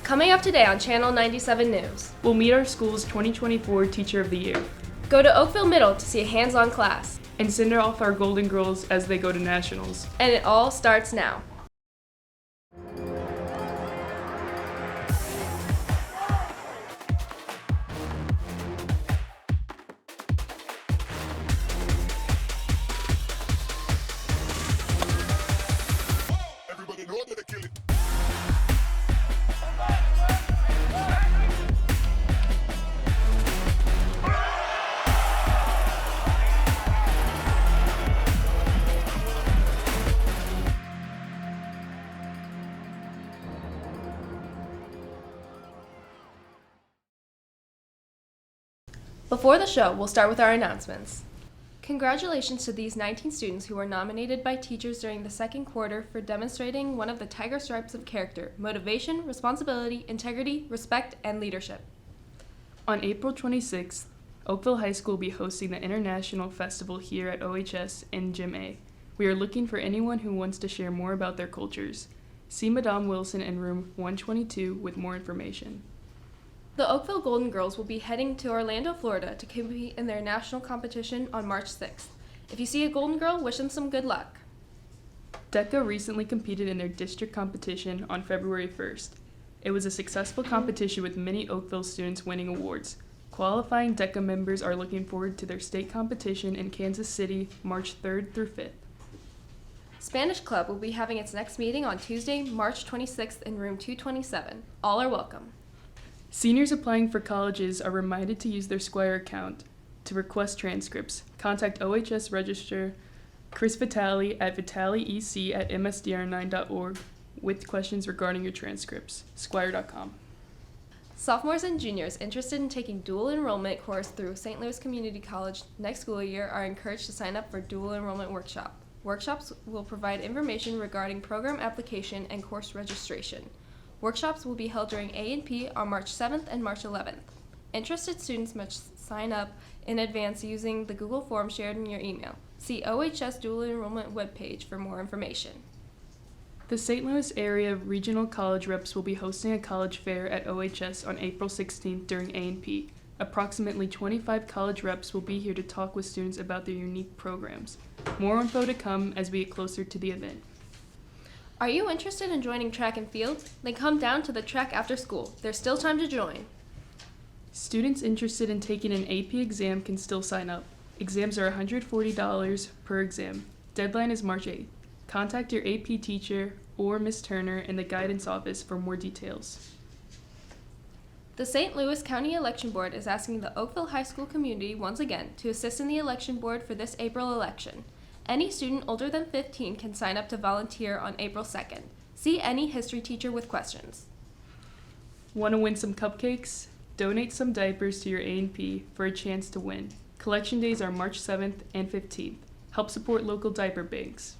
Coming up today on Channel 97 News. We'll meet our school's 2024 Teacher of the Year. Go to Oakville Middle to see a hands-on class. And send off our Golden Girls as they go to nationals. And it all starts now. Before the show, we'll start with our announcements. Congratulations to these 19 students who were nominated by teachers during the second quarter for demonstrating one of the Tiger Stripes of character: motivation, responsibility, integrity, respect, and leadership. On April 26th, Oakville High School will be hosting the International Festival here at OHS in Gym A. We are looking for anyone who wants to share more about their cultures. See Madame Wilson in room 122 with more information. The Oakville Golden Girls will be heading to Orlando, Florida to compete in their national competition on March 6th. If you see a Golden Girl, wish them some good luck. DECA recently competed in their district competition on February 1st. It was a successful competition with many Oakville students winning awards. Qualifying DECA members are looking forward to their state competition in Kansas City, March 3rd through 5th. Spanish Club will be having its next meeting on Tuesday, March 26th in room 227. All are welcome. Seniors applying for colleges are reminded to use their Squire account to request transcripts. Contact OHS Registrar Chris Vitale at vitaleec@msdr9.org with questions regarding your transcripts. Squire.com. Sophomores and juniors interested in taking dual enrollment course through St. Louis Community College next school year are encouraged to sign up for dual enrollment workshop. Workshops will provide information regarding program application and course registration. Workshops will be held during A&P on March 7th and March 11th. Interested students must sign up in advance using the Google form shared in your email. See OHS Dual Enrollment webpage for more information. The St. Louis area regional college reps will be hosting a college fair at OHS on April 16th during A&P. Approximately 25 college reps will be here to talk with students about their unique programs. More info to come as we get closer to the event. Are you interested in joining track and field? Then come down to the track after school. There's still time to join. Students interested in taking an AP exam can still sign up. Exams are $140 per exam. Deadline is March 8th. Contact your AP teacher or Ms. Turner in the guidance office for more details. The St. Louis County Election Board is asking the Oakville High School community once again to assist in the election board for this April election. Any student older than 15 can sign up to volunteer on April 2nd. See any history teacher with questions. Want to win some cupcakes? Donate some diapers to your A&P for a chance to win. Collection days are March 7th and 15th. Help support local diaper banks.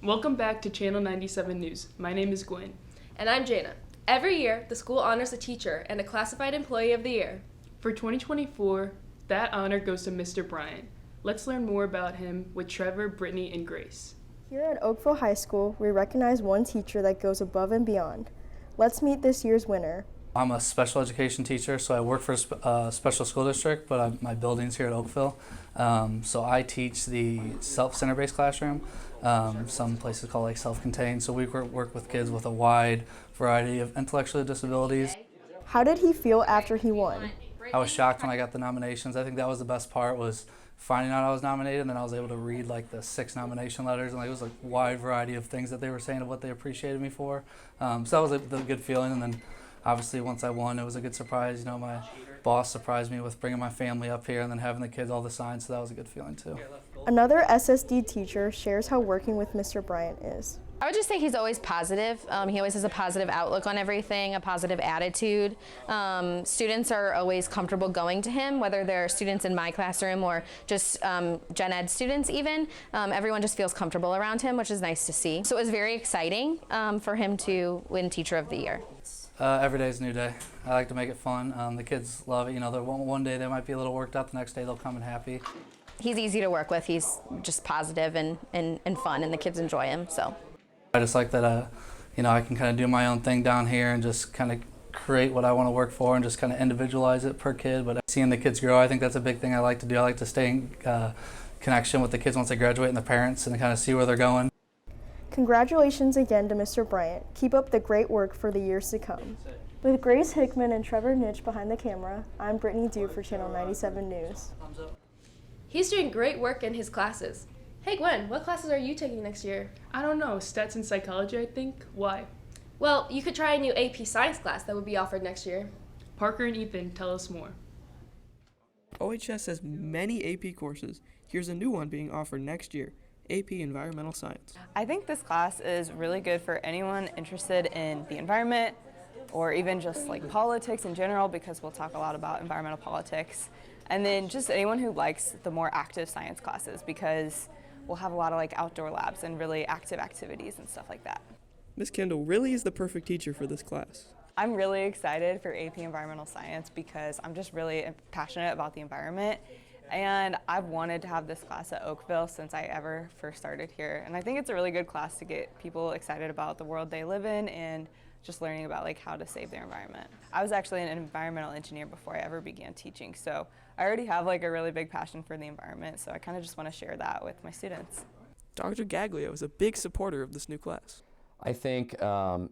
Welcome back to Channel 97 News. My name is Gwen. And I'm Jana. Every year, the school honors a teacher and a classified employee of the year. For 2024, that honor goes to Mr. Bryant. Let's learn more about him with Trevor, Brittany, and Grace. Here at Oakville High School, we recognize one teacher that goes above and beyond. Let's meet this year's winner. I'm a special education teacher, so I work for a special school district, but my building's here at Oakville. So I teach the self-center based classroom. Some places call it like self-contained. So we work with kids with a wide variety of intellectual disabilities. How did he feel after he won? I was shocked when I got the nominations. I think that was the best part, was finding out I was nominated, and then I was able to read like the 6 nomination letters, and it was a wide variety of things that they were saying of what they appreciated me for. So that was a good feeling, and then obviously once I won, it was a good surprise. You know, my boss surprised me with bringing my family up here and then having the kids all the signs, so that was a good feeling too. Another SSD teacher shares how working with Mr. Bryant is. I would just say he's always positive. He always has a positive outlook on everything, a positive attitude. Students are always comfortable going to him, whether they're students in my classroom or just gen ed students even. Everyone just feels comfortable around him, which is nice to see. So it was very exciting for him to win Teacher of the Year. Every day is a new day. I like to make it fun. The kids love it. You know, one day they might be a little worked up, the next day they'll come in happy. He's easy to work with. He's just positive and fun, and the kids enjoy him. So I just like that, I can kind of do my own thing down here and just kind of create what I want to work for and just kind of individualize it per kid. But seeing the kids grow, I think that's a big thing I like to do. I like to stay in connection with the kids once they graduate and the parents and kind of see where they're going. Congratulations again to Mr. Bryant. Keep up the great work for the years to come. With Grace Hickman and Trevor Nitch behind the camera, I'm Brittany Dew for Channel 97 News. He's doing great work in his classes. Hey Gwen, what classes are you taking next year? I don't know, stats and psychology, I think. Why? Well, you could try a new AP science class that would be offered next year. Parker and Ethan, tell us more. OHS has many AP courses. Here's a new one being offered next year, AP Environmental Science. I think this class is really good for anyone interested in the environment or even just like politics in general, because we'll talk a lot about environmental politics. And then just anyone who likes the more active science classes, because we'll have a lot of like outdoor labs and really active activities and stuff like that. Ms. Kendall really is the perfect teacher for this class. I'm really excited for AP Environmental Science because I'm just really passionate about the environment. And I've wanted to have this class at Oakville since I ever first started here. And I think it's a really good class to get people excited about the world they live in and just learning about like how to save their environment. I was actually an environmental engineer before I ever began teaching, so I already have like a really big passion for the environment, so I kind of just want to share that with my students. Dr. Gaglio is a big supporter of this new class. I think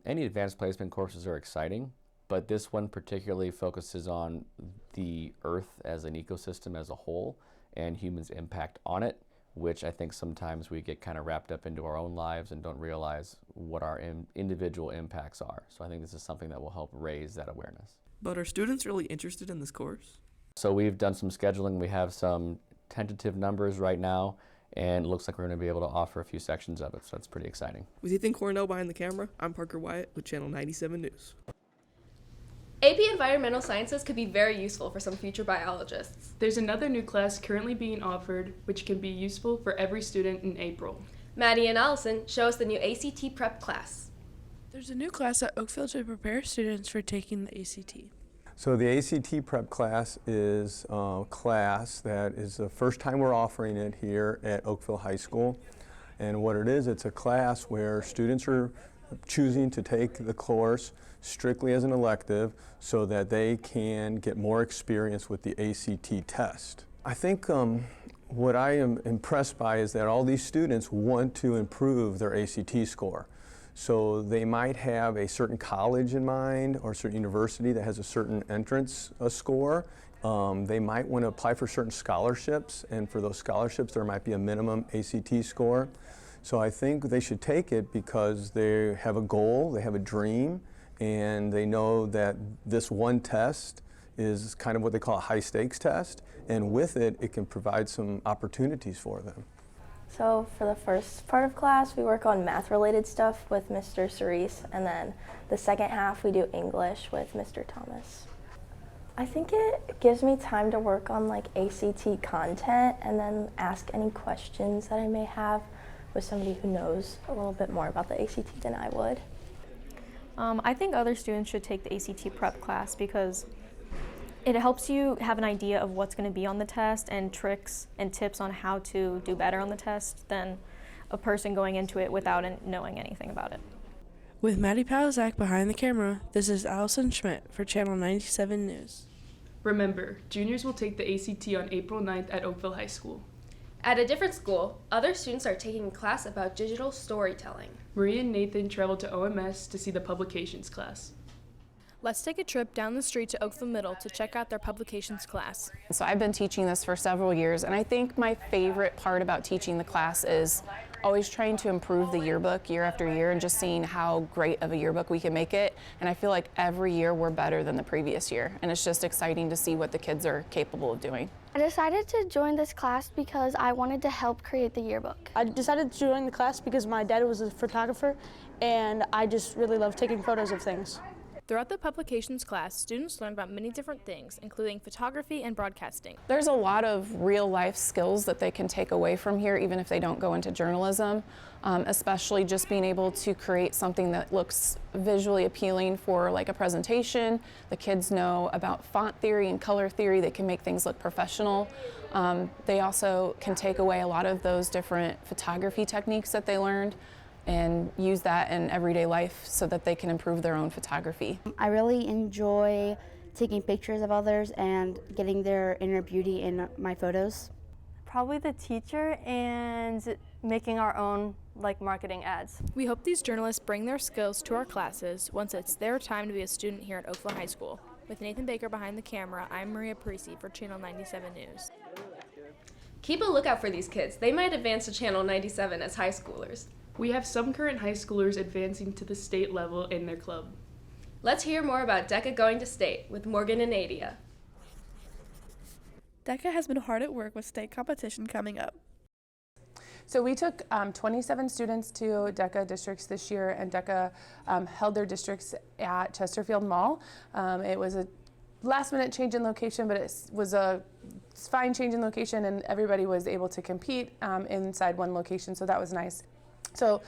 any advanced placement courses are exciting, but this one particularly focuses on the Earth as an ecosystem as a whole and humans' impact on it, which I think sometimes we get kind of wrapped up into our own lives and don't realize what our individual impacts are. So I think this is something that will help raise that awareness. But are students really interested in this course? So we've done some scheduling. We have some tentative numbers right now, and it looks like we're going to be able to offer a few sections of it, so that's pretty exciting. With Ethan Cornell behind the camera, I'm Parker Wyatt with Channel 97 News. AP Environmental Sciences could be very useful for some future biologists. There's another new class currently being offered, which can be useful for every student in April. Maddie and Allison show us the new ACT prep class. There's a new class at Oakville to prepare students for taking the ACT. So the ACT prep class is a class that is the first time we're offering it here at Oakville High School. And what it is, it's a class where students are choosing to take the course strictly as an elective so that they can get more experience with the ACT test. I think what I am impressed by is that all these students want to improve their ACT score. So they might have a certain college in mind or a certain university that has a certain entrance score. They might want to apply for certain scholarships, and for those scholarships there might be a minimum ACT score. So I think they should take it because they have a goal, they have a dream, and they know that this one test is kind of what they call a high stakes test, and with it, it can provide some opportunities for them. So for the first part of class, we work on math-related stuff with Mr. Cerise, and then the second half we do English with Mr. Thomas. I think it gives me time to work on like ACT content and then ask any questions that I may have with somebody who knows a little bit more about the ACT than I would. I think other students should take the ACT prep class because it helps you have an idea of what's going to be on the test and tricks and tips on how to do better on the test than a person going into it without knowing anything about it. With Maddie Palazak behind the camera, this is Allison Schmidt for Channel 97 News. Remember, juniors will take the ACT on April 9th at Oakville High School. At a different school, other students are taking a class about digital storytelling. Maria and Nathan traveled to OMS to see the publications class. Let's take a trip down the street to Oakville Middle to check out their publications class. So I've been teaching this for several years, and I think my favorite part about teaching the class is always trying to improve the yearbook year after year and just seeing how great of a yearbook we can make it. And I feel like every year we're better than the previous year, and it's just exciting to see what the kids are capable of doing. I decided to join this class because I wanted to help create the yearbook. I decided to join the class because my dad was a photographer, and I just really love taking photos of things. Throughout the publications class, students learn about many different things, including photography and broadcasting. There's a lot of real life skills that they can take away from here, even if they don't go into journalism, especially just being able to create something that looks visually appealing for like a presentation. The kids know about font theory and color theory. They can make things look professional. They also can take away a lot of those different photography techniques that they learned and use that in everyday life so that they can improve their own photography. I really enjoy taking pictures of others and getting their inner beauty in my photos. Probably the teacher and making our own marketing ads. We hope these journalists bring their skills to our classes once it's their time to be a student here at Oakville High School. With Nathan Baker behind the camera, I'm Maria Parisi for Channel 97 News. Keep a lookout for these kids. They might advance to Channel 97 as high schoolers. We have some current high schoolers advancing to the state level in their club. Let's hear more about DECA going to state with Morgan and Nadia. DECA has been hard at work with state competition coming up. So we took 27 students to DECA districts this year, and DECA held their districts at Chesterfield Mall. It was a last-minute change in location, but it was a fine change in location, and everybody was able to compete inside one location, so that was nice. So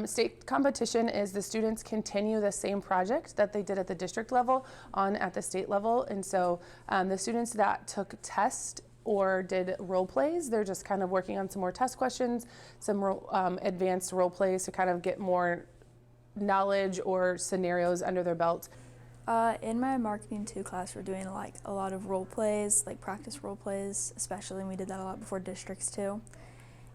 state competition is the students continue the same project that they did at the district level on at the state level, and so the students that took tests or did role plays, they're just kind of working on some more test questions, some advanced role plays to kind of get more knowledge or scenarios under their belt. In my Marketing 2 class, we're doing a lot of role plays, practice role plays, especially, and we did that a lot before districts too.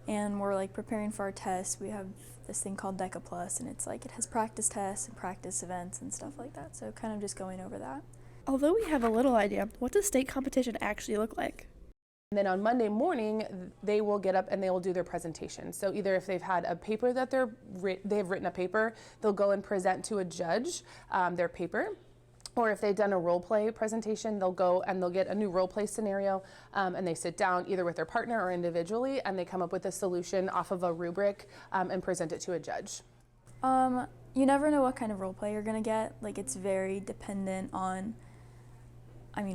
And we're preparing for our tests. We have this thing called DECA Plus, and it's it has practice tests and practice events and stuff like that. So kind of just going over that. Although we have a little idea, what does state competition actually look like? And then on Monday morning, they will get up and they will do their presentation. So either if they've had a paper that they've written a paper, they'll go and present to a judge their paper. Or if they've done a role play presentation, they'll go and they'll get a new role play scenario and they sit down either with their partner or individually, and they come up with a solution off of a rubric and present it to a judge. You never know what kind of role play you're gonna get. It's very dependent on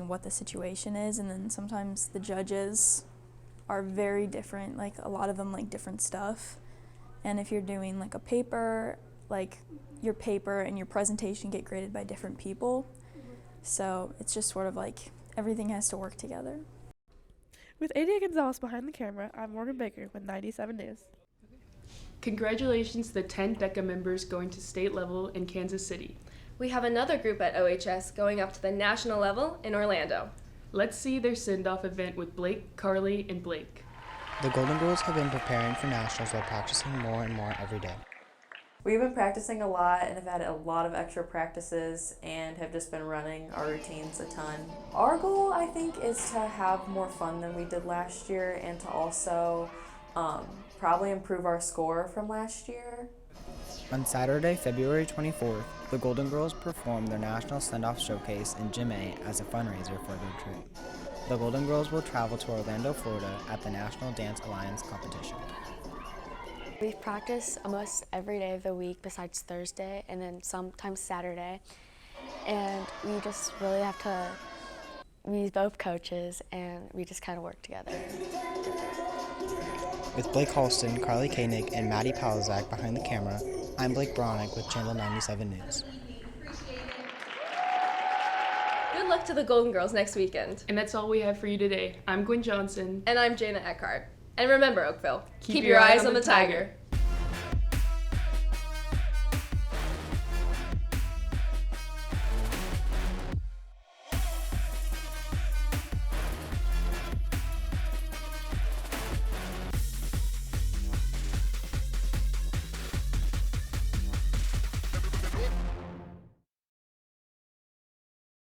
what the situation is, and then sometimes the judges are very different. A lot of them like different stuff. And if you're doing a paper, your paper and your presentation get graded by different people. So it's just sort of everything has to work together. With Adia Gonzalez behind the camera, I'm Morgan Baker with 97 News. Congratulations to the 10 DECA members going to state level in Kansas City. We have another group at OHS going up to the national level in Orlando. Let's see their send-off event with Blake, Carly, and Blake. The Golden Girls have been preparing for nationals while practicing more and more every day. We've been practicing a lot and have had a lot of extra practices and have just been running our routines a ton. Our goal, I think, is to have more fun than we did last year and to also probably improve our score from last year. On Saturday, February 24th, the Golden Girls performed their National Send-Off Showcase in Gym A as a fundraiser for their troop. The Golden Girls will travel to Orlando, Florida at the National Dance Alliance competition. We practice almost every day of the week besides Thursday and then sometimes Saturday. And we just really have to be both coaches and we just kind of work together. With Blake Halston, Carly Koenig, and Maddie Palazak behind the camera, I'm Blake Bronick with Channel 97 News. Good luck to the Golden Girls next weekend. And that's all we have for you today. I'm Gwen Johnson. And I'm Jana Eckhart. And remember, Oakville, keep your eyes on the tiger.